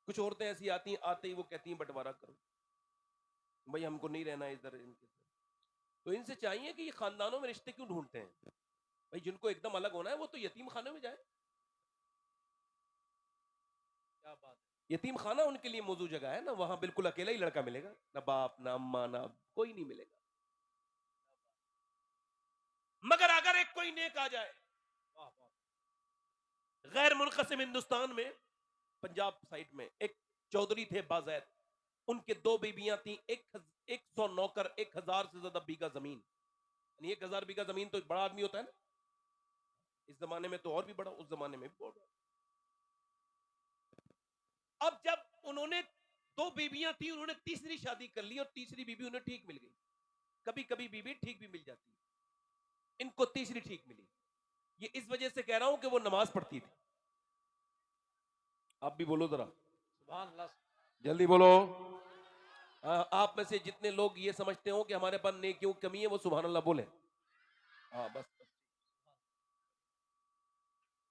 कुछ औरतें ऐसी आती हैं, आते ही वो कहती हैं बंटवारा करो, भाई हमको नहीं रहना इधर इनके साथ। तो इनसे चाहिए कि ये खानदानों में रिश्ते क्यों ढूंढते हैं? भाई जिनको एकदम अलग होना है वो तो यतीम खाने में जाए। क्या बात है, यतीम खाना उनके लिए मौजूद जगह है ना, वहां बिल्कुल अकेला ही लड़का मिलेगा, ना बाप ना अम्मा ना कोई नहीं मिलेगा। मगर अगर एक कोई नेक आ जाए, गैर मुनक़सिम हिंदुस्तान में पंजाब साइड में एक चौधरी थे बाज़ैद, उनके दो बीबियां थी, 100 नौकर, 1000 से ज्यादा बीघा जमीन। 1000 बीघा जमीन तो बड़ा आदमी होता है ना, इस जमाने में तो और भी बड़ा, उस जमाने में भी बहुत बड़ा। अब जब उन्होंने दो बीबियां थी, उन्होंने तीसरी शादी कर ली और तीसरी बीबी उन्हें ठीक मिल गई। कभी कभी बीबी ठीक भी मिल जाती है, इनको तीसरी ठीक मिली। ये इस वजह से कह रहा हूं कि वो नमाज पढ़ती थी। आप भी बोलो जरा, सुभान अल्लाह, जल्दी बोलो। आप में से जितने लोग ये समझते हो कि हमारे पास नेकियों की कमी है, वो सुभान अल्लाह बोले। हाँ बस बस।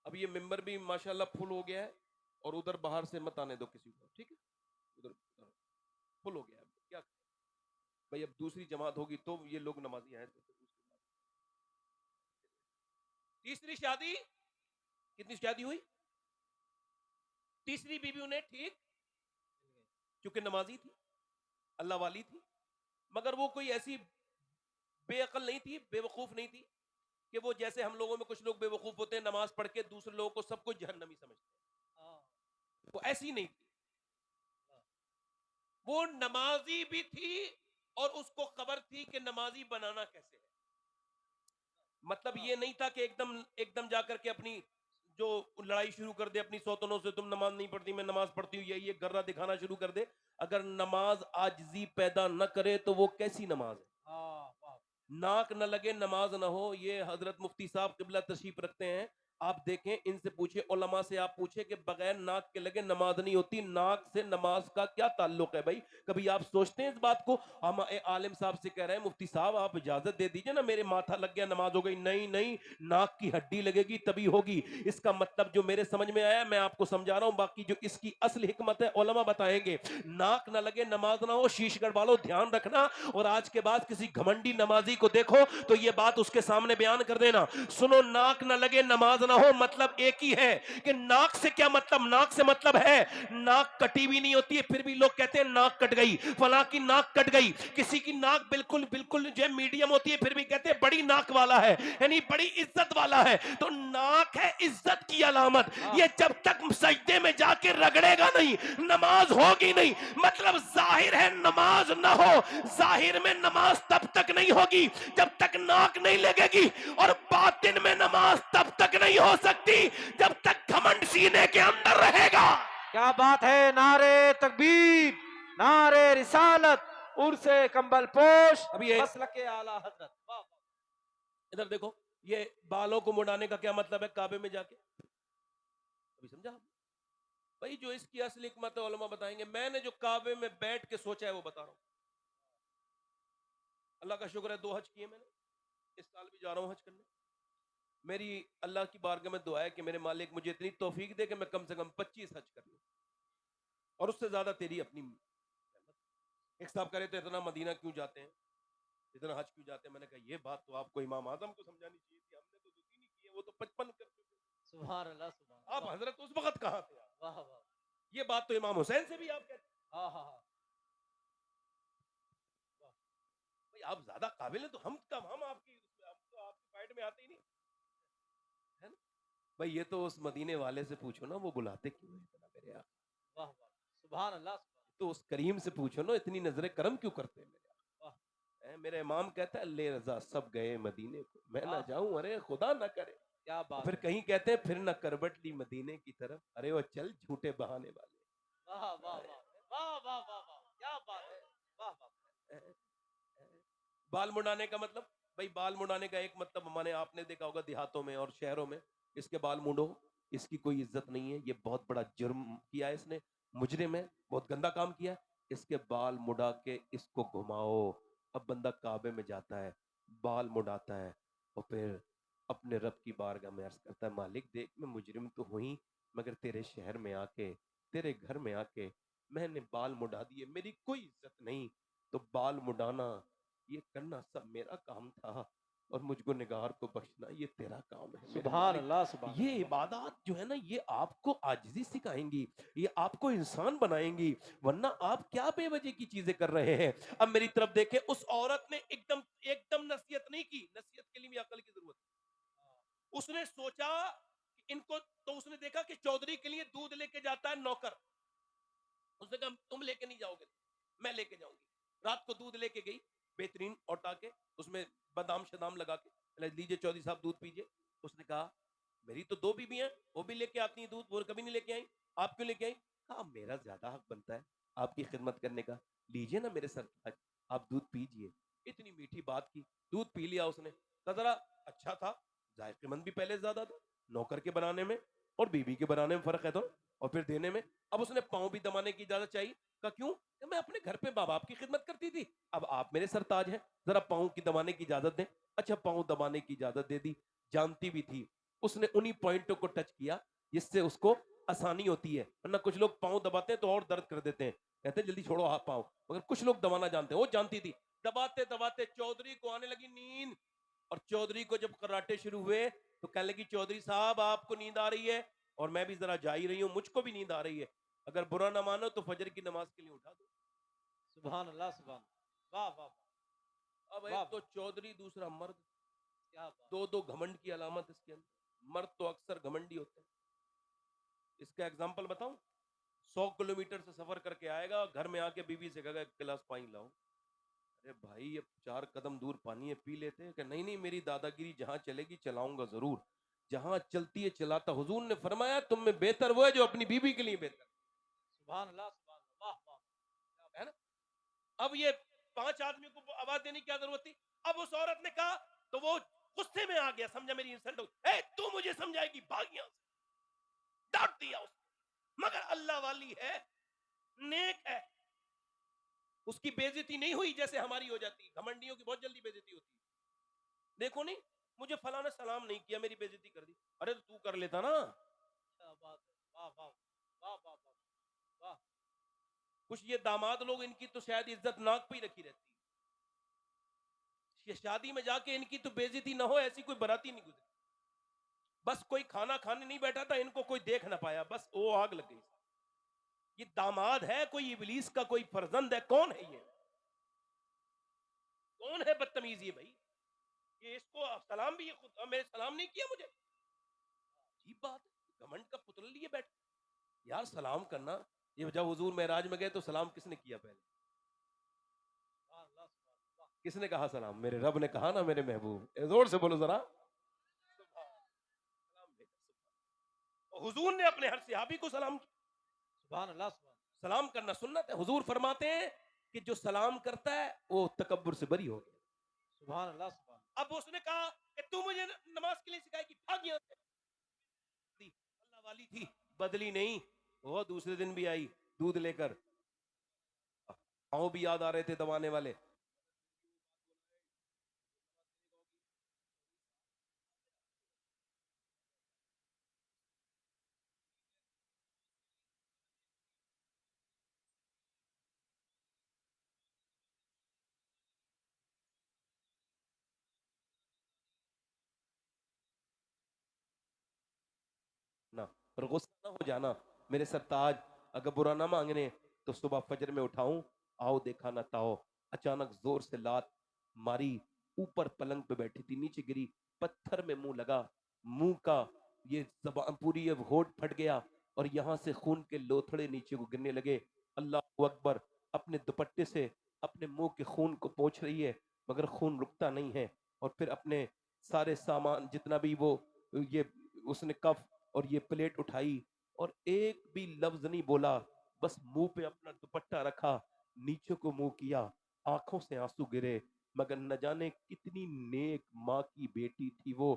अब ये मेंबर भी माशाल्लाह फुल हो गया है, और उधर बाहर से मत आने दो किसी को, ठीक है? उधर फुल हो गया है, क्या भाई, अब दूसरी जमात होगी तो ये लोग नमाजी आए तो तीसरी शादी, कितनी शादी हुई? तीसरी बीवी उन्हें ठीक, क्योंकि नमाजी थी, अल्लाह वाली थी। मगर वो कोई ऐसी बेअकल नहीं थी, बेवकूफ नहीं थी कि वो जैसे हम लोगों में कुछ लोग बेवकूफ होते हैं, नमाज पढ़ के दूसरे लोगों को सब कुछ जहन्नमी समझते हैं। वो ऐसी नहीं थी, वो नमाजी भी थी और उसको खबर थी कि नमाजी बनाना कैसे है। मतलब ये नहीं था कि एकदम एकदम जाकर के अपनी जो लड़ाई शुरू कर दे अपनी सौतनों से, तुम नमाज नहीं पढ़ती मैं नमाज पढ़ती हूँ, ये गर्रा दिखाना शुरू कर दे। अगर नमाज आजिजी पैदा न करे तो वो कैसी नमाज है? नाक न लगे नमाज न हो, ये हजरत मुफ्ती साहब किबला तशरीफ रखते हैं। आप देखें, इनसे पूछे, उलमा से आप पूछे कि बगैर नाक के लगे नमाज नहीं होती। नाक से नमाज का क्या ताल्लुक है भाई? कभी आप सोचते हैं इस बात को? हम आलिम साहब से कह रहे हैं, मुफ्ती साहब आप इजाजत दे दीजिए ना, मेरे माथा लग गया नमाज हो गई। नहीं नहीं, नाक की हड्डी लगेगी तभी होगी। इसका मतलब जो मेरे समझ में आया मैं आपको समझा रहा हूं, बाकी जो इसकी असली हिकमत है उलमा बताएंगे। नाक न लगे नमाज ना हो, शीशगढ़ वालों ध्यान रखना, और आज के बाद किसी घमंडी नमाजी को देखो तो ये बात उसके सामने बयान कर देना। सुनो, नाक न लगे नमाज ना हो मतलब एक ही है कि नाक से क्या मतलब? नाक से मतलब है नाक कटी भी नहीं होती है, फिर भी लोग कहते हैं नाक कट गई, फला की नाक कट गई। किसी की नाक बिल्कुल बिल्कुल जो मीडियम होती है, फिर भी कहते हैं बड़ी नाक वाला है, यानी बड़ी इज्जत वाला है। तो नाक है इज्जत की अलामत। ये जब तक सजदे में जाके रगड़ेगा नहीं, नमाज होगी नहीं। मतलब जाहिर है नमाज ना हो, जाहिर में नमाज तब तक नहीं होगी जब तक नाक नहीं लगेगी, और बातिन में नमाज तब तक नहीं हो सकती जब तक घमंड सीने के अंदर रहेगा। क्या बात है, नारे तकबीर, नारे रिसालत, उर्से कंबल पोश, अब ये मसलके आला हजरत। इधर देखो, ये बालों को मुड़ाने का क्या मतलब है काबे में जाके? अभी समझा भाई? जो इसकी असली हिकमत है उलमा बताएंगे। मैंने जो काबे में बैठ के सोचा है वो बता रहा हूं। अल्लाह का शुक्र है 2 हज किए मैंने, इस साल भी जा रहा हूं हज करने। मेरी अल्लाह की बारगाह में दुआ है कि मेरे मालिक मुझे इतनी तौफीक दे कि मैं कम से कम 25 हज कर लूं, और उससे ज्यादा तेरी अपनी। एक साहब कह रहे थे इतना मदीना क्यों जाते हैं, इतना हज क्यों जाते हैं? मैंने कहा ये बात तो आपको इमाम आजम को समझानी चाहिए थी, हमने तो 2-3 ही किए, वो तो 55 कर चुके। सुभान अल्लाह, सुभान। आप हजरत उस वक्त कहां थे? वाह वाह, ये बात तो इमाम हुसैन से भी आप कहते। हाँ हाँ हाँ, भाई आप ज्यादा काबिल हैं तो हम कब, हम आपकी, हम तो आपकी फाइट में आते ही नहीं है ना। भाई ये तो उस मदीने वाले से पूछो ना, वो बुलाते क्यों है इतना मेरे यहाँ। वाह वाह, सुभान अल्लाह। तो उस करीम से पूछो ना, इतनी नजरे करम क्यों करते हैं मेरे यहाँ। मेरा इमाम कहता है ले रजा सब गए मदीने को, मैं ना जाऊं, अरे खुदा ना करे। क्या बात। फिर कहीं कहते हैं फिर ना करबट ली मदीने की तरफ, अरे वो चल झूठे बहाने वाले। वाह वाह वाह वाह वाह वाह वाह, क्या बात है, वाह वाह। बाल मुड़ाने का मतलब, भाई बाल मुड़ाने का एक मतलब हमारे, आपने देखा होगा देहातों में और शहरों में, इसके बाल मुड़ो, इसकी कोई इज्जत नहीं है, ये बहुत बड़ा जुर्म किया है इसने, मुजरिम है, बहुत गंदा काम किया। इसके बाल मुड़ा के इसको घुमाओ। अब बंदा काबे में जाता है, बाल मुड़ाता है, और फिर अपने रब की बारगाह में अर्ज करता है, मालिक देख मैं मुजरिम तो हुई, मगर तेरे शहर में आके तेरे घर में आके मैंने बाल मुड़ा दिए, मेरी कोई इज्जत नहीं, तो बाल मुड़ाना ये करना सब मेरा काम था, और मुझको निगार को बख्शना ये तेरा काम है मेरे सुभान मालिक। अल्लाह, सुभान ये अल्लाह। इबादत जो है ना, ये आपको आजिज़ी सिखाएंगी, ये आपको इंसान बनाएंगी, वरना आप क्या बेवजह की चीजें कर रहे हैं। अब मेरी तरफ देखें, उस औरत ने एकदम एकदम नसीहत नहीं की, नसीहत के लिए भी अकल की जरूरत है। उसने सोचा कि इनको, तो उसने देखा कि चौधरी के लिए दूध लेके जाता है नौकर, उसने कहा तुम लेके नहीं जाओगे, मैं लेके जाऊंगी। रात को दूध लेके गई, बेहतरीन औटा के, उसमें बादाम शदाम लगा के, लीजिए चौधरी साहब दूध पीजिए। उसने कहा मेरी तो 2 बीबी हैं, वो भी लेके आती हैं दूध, वो कभी नहीं लेके आई, आप क्यों लेके आई? कहा मेरा ज्यादा हक बनता है आपकी खिदमत करने का, लीजिए ना मेरे सरताज, आप दूध पीजिए। इतनी मीठी बात की, दूध पी लिया उसने, कहा जरा अच्छा था, जायकेमंद भी पहले ज्यादा था, नौकर के बनाने में और बीबी के बनाने में फर्क है तो, और फिर देने में। अब उसने पाँव भी दबाने की इजाजत चाहिए, कहा क्यों? कि मैं अपने घर पे माँ बाप की खिदमत करती थी, अब आप मेरे सरताज हैं, जरा पाँव की दबाने की इजाजत दें। अच्छा, पाँव दबाने की इजाजत दे दी, जानती भी थी। उसने उन्हीं पॉइंटों को टच किया जिससे उसको आसानी होती है, वरना कुछ लोग पाँव दबाते हैं तो और दर्द कर देते हैं, कहते हैं जल्दी छोड़ो हाथ पाँव, मगर कुछ लोग दबाना जानते हैं, वो जानती थी। दबाते दबाते चौधरी को आने लगी नींद, और चौधरी को जब कराटे शुरू हुए तो कहने लगी चौधरी साहब आपको नींद आ रही है, और मैं भी जरा जा ही रही हूँ, मुझको भी नींद आ रही है, अगर बुरा ना मानो तो फजर की नमाज के लिए उठा दो। सुभान अल्लाह, सुभान। वाह वाह वाह। अब वाह एक तो वाह, चौधरी, दूसरा मर्द, क्या बात। दो दो घमंड की अलामत इसके अंदर। मर्द तो अक्सर घमंडी होते हैं। इसका एग्जाम्पल बताऊं, 100 किलोमीटर से सफर करके आएगा, घर में आके बीवी से कहेगा एक गिलास पानी लाओ, अरे भाई ये 4 कदम दूर पानी है, पी लेते हैं। कि नहीं नहीं, मेरी दादागिरी जहां चलेगी चलाऊंगा जरूर, जहां चलती है चलाता। हुजूर ने फरमाया तुम में बेहतर वो है जो अपनी बीवी के लिए बेहतर सुभान अल्लाह, सुभान अल्लाह। वाह वाह। है ना। अब ये 5 आदमियों को आवाज देने की क्या जरूरत थी? अब उस औरत ने कहा, तो वो गुस्से में आ गया, समझा मेरी इंसल्ट हो, ए तू मुझे समझाएगी, भाग यहां से, डांट दिया उसको। मगर अल्लाह वाली है, नेक है, उसकी बेइज्जती नहीं हुई जैसे हमारी हो जाती। घमंडियों की बहुत जल्दी बेइज्जती होती है। देखो नहीं, मुझे फला ने सलाम नहीं किया, मेरी बेइज्जती कर दी, अरे तो तू कर लेता ना। क्या बात है। वाह वाह वाह वाह वाह वाह। कुछ ये दामाद लोग, इनकी तो शायद इज्जत नाक पे ही रखी रहती है, ये शादी में जाके इनकी तो बेइज्जती ना हो ऐसी कोई बराती नहीं गुजरी। बस कोई खाना खाने नहीं बैठा था, इनको कोई देख ना पाया, बस वो आग लग गई। ये दामाद है कोई इबलीस का कोई फर्जंद है? कौन है ये? कौन है बदतमीज ये भाई? ये इसको सलाम भी, ये खुद मेरे सलाम नहीं किया मुझे, अजीब बात है। घमंड का पुतला लिए बैठ यार, सलाम करना। ये जब हुजूर मेराज में गए तो सलाम किसने किया पहले? सुभान अल्लाह, सुभान अल्लाह। किसने कहा सलाम? मेरे रब ने कहा ना मेरे महबूब, जोर से बोलो जरा, सलाम भेजा। हुजूर ने अपने हर सहाबी को सलाम किया। सुभान अल्लाह, सुभान। सलाम करना सुन्नत है। हुजूर फरमाते हैं कि जो सलाम करता है वो तकब्बुर से बरी हो गया। सुभान अल्लाह, सुभान। अब उसने कहा कि तू मुझे नमाज के लिए सिखाएगी, भाग यहाँ से। अल्लाह वाली थी, बदली नहीं, वो दूसरे दिन भी आई दूध लेकर, पाँव भी याद आ रहे थे दबाने वाले। ना, और गुस्सा ना हो जाना मेरे सरताज, अगर बुरा ना मांगने तो सुबह फजर में उठाऊं, आओ देखा ना ताओ। अचानक जोर से लात मारी, ऊपर पलंग पे बैठी थी, नीचे गिरी, पत्थर में मुंह लगा, मुंह का ये जबान पूरी ये होठ फट गया, और यहां से खून के लोथड़े नीचे को गिरने लगे। अल्लाह अकबर, अपने दुपट्टे से अपने मुंह के खून को पोंछ रही है, मगर खून रुकता नहीं है। और फिर अपने सारे सामान जितना भी वो ये उसने कफ और ये प्लेट उठाई, और एक भी लफ्ज नहीं बोला, बस मुंह पे अपना दुपट्टा रखा, नीचे को मुंह किया, आंखों से आंसू गिरे। मगर न जाने कितनी नेक माँ की बेटी थी वो,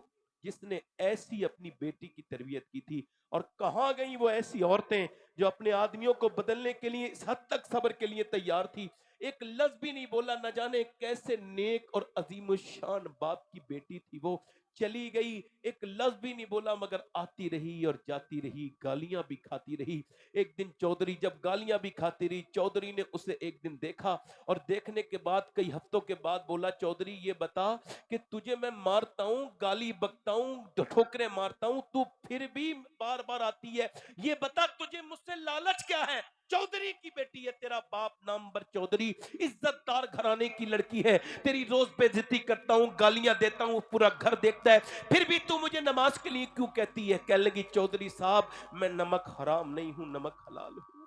जिसने ऐसी अपनी बेटी की तरबियत की थी। और कहाँ गई वो ऐसी औरतें जो अपने आदमियों को बदलने के लिए इस हद तक सब्र के लिए तैयार थी? एक लफ्ज भी नहीं बोला। न जाने कैसे नेक और अजीम शान बाप की बेटी थी वो, चली गई, एक लफ्ज भी नहीं बोला मगर आती रही और जाती रही, गालियां भी खाती रही। एक दिन चौधरी जब गालियां भी खाती रही, चौधरी ने उसे एक दिन देखा और देखने के बाद कई हफ्तों के बाद बोला, चौधरी ये बता कि तुझे मैं मारता हूं, गाली बकता हूं, ठोकरे मारता हूं, तू फिर भी बार बार आती है, ये बता तुझे मुझसे लालच क्या है? चौधरी की बेटी है, तेरा बाप नामवर चौधरी इज्जतदार घराने की लड़की है, तेरी रोज बेइज्जती करता हूं, गालियां देता हूं, पूरा घर देखता है, फिर भी तू मुझे नमाज के लिए क्यों कहती है? कहने लगी, चौधरी साहब मैं नमक हराम नहीं हूं, नमक हलाल हूं।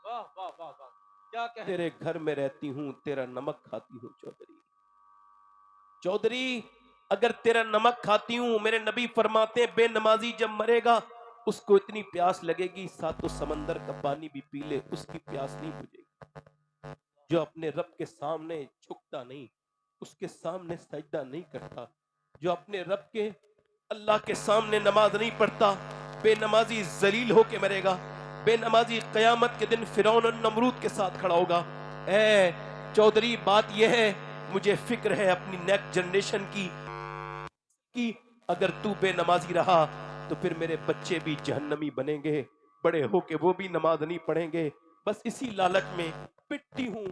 वाह वाह वाह वाह, क्या कहे। तेरे घर में रहती हूं, तेरा नमक खाती हूं चौधरी। चौधरी अगर तेरा नमक खाती हूं, मेरे नबी फरमाते हैं बेनमाजी जब मरेगा उसको इतनी प्यास लगेगी सातों समंदर का पानी भी पी ले उसकी प्यास नहीं बुझेगी। जो अपने रब के सामने झुकता नहीं, उसके सामने सजदा नहीं करता, जो अपने रब के अल्लाह के सामने नमाज नहीं पढ़ता, बेनमाजी जलील होके मरेगा। बेनमाजी कयामत के दिन फिरौन और नमरूद के साथ खड़ा होगा। ए चौधरी बात यह है, मुझे फिक्र है अपनी नेक्स्ट जनरेशन की अगर तू बेनमाजी रहा तो फिर मेरे बच्चे भी जहन्नमी बनेंगे, बड़े होके वो भी नमाज नहीं पढ़ेंगे। बस इसी लालच में पिटती हूँ,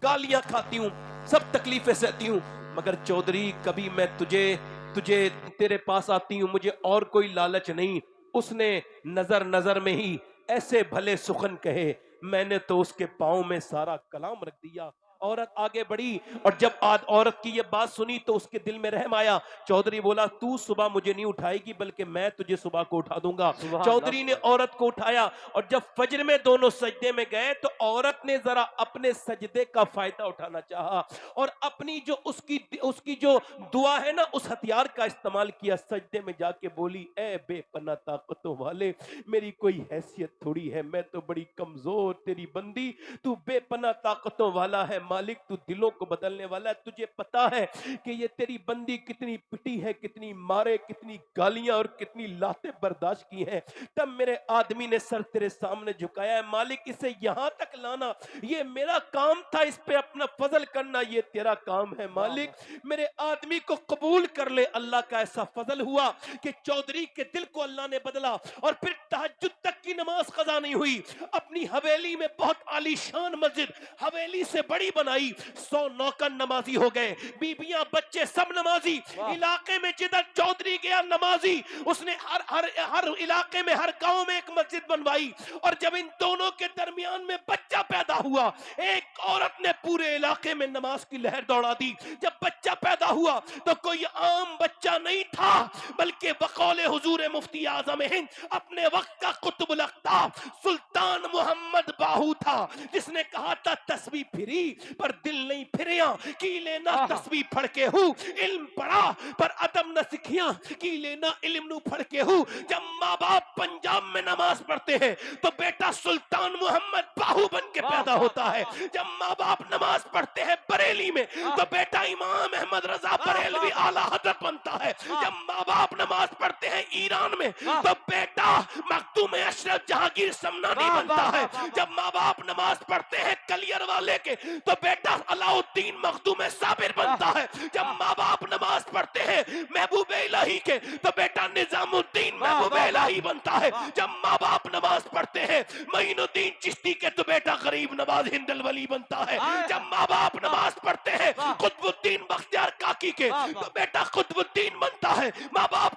गालियां खाती हूँ, सब तकलीफें सहती हूँ, मगर चौधरी कभी मैं तुझे तेरे पास आती हूँ, मुझे और कोई लालच नहीं। उसने नजर नजर में ही ऐसे भले सुखन कहे, मैंने तो उसके पाँव में सारा कलाम रख दिया। औरत आगे बढ़ी और जब औरत की ये बात सुनी तो उसके दिल में रहम आया। चौधरी बोला, तू सुबह मुझे नहीं उठाएगी बल्कि मैं तुझे सुबह को उठा दूंगा। चौधरी ने औरत को उठाया और जब फजर में दोनों सजदे में गए तो औरत ने जरा अपने सजदे का फायदा उठाना चाहा और अपनी जो उसकी जो दुआ है ना, उस हथियार का इस्तेमाल किया। सजदे में जाके बोली, ए बेपना ताकतों वाले, मेरी कोई हैसियत थोड़ी है, मैं तो बड़ी कमजोर तेरी बंदी, तू बेपना ताकतों वाला है मालिक, तू दिलों को बदलने वाला है। तुझे पता है कि ये तेरी बंदी कितनी पिटी है, कितनी मारे, कितनी गालियां और कितनी लातें बर्दाश्त की हैं। तब मेरे आदमी ने सर तेरे सामने झुकाया है, मालिक इसे यहां तक लाना ये मेरा काम था, इस पे अपना फजल करना ये तेरा काम है मालिक, मेरे आदमी को कबूल कर ले। अल्लाह का ऐसा फजल हुआ कि चौधरी के दिल को अल्लाह ने बदला और फिर तहज्जुद तक की नमाज कज़ा नहीं हुई। अपनी हवेली में बहुत आलीशान मस्जिद, हवेली से बड़ी बनाई, 100 नौकर नमाजी हो गए, बीबियां बच्चे सब नमाजी। इलाके में जिधर चौधरी गया नमाजी, उसने हर इलाके में, हर गांव में एक मस्जिद बनवाई। और जब इन दोनों के दरमियान में बच्चा पैदा हुआ, एक औरत ने पूरे इलाके में नमाज की लहर दौड़ा दी। जब बच्चा पैदा हुआ तो कोई आम बच्चा नहीं था, बल्कि बकौले हुजूर मुफ्ती आजम हिंद अपने वक्त का कुतुबुल अख्ताब सुल्तान मोहम्मद बाहू था, जिसने कहा था तस्बीह फिरी पर दिल नहीं फिरिया, की लेना तस्बीह फड़ के हूँ, इल्म पढ़ा पर अदब न सिखिया, की लेना इल्म नु फड़ के हूँ। जब माँ बाप पंजाब में नमाज पढ़ते हैं तो बेटा सुल्तान मोहम्मद बाहू बन के पैदा होता है। जब माँ बाप नमाज पढ़ते हैं बरेली में तो बेटा इमाम अहमद रजा बरेलवी आला हजरत बनता है। जब माँ बाप नमाज पढ़ते हैं ईरान में तो बेटा मखदूम अशरफ जहांगीर समनानी बनता है। जब माँ बाप नमाज पढ़ते हैं कलियर वाले के तो बेटा अलाउद्दीन मखदूम साबिर बनता है। जब माँ बाप नमाज पढ़ते हैं महबूब इलाही के तो बेटा निजामुद्दीन महबूब इलाही बनता है। जब माँ बाप नमाज पढ़ते हैं मोइनुद्दीन चिश्ती के तो बेटा गरीब नवाज हिंदल वली बनता है। जब माँ बाप नमाज पढ़ते हैं कुतुबुद्दीन बख्तियार काकी के तो बेटा कुतुबुद्दीन बनता है। माँ बाप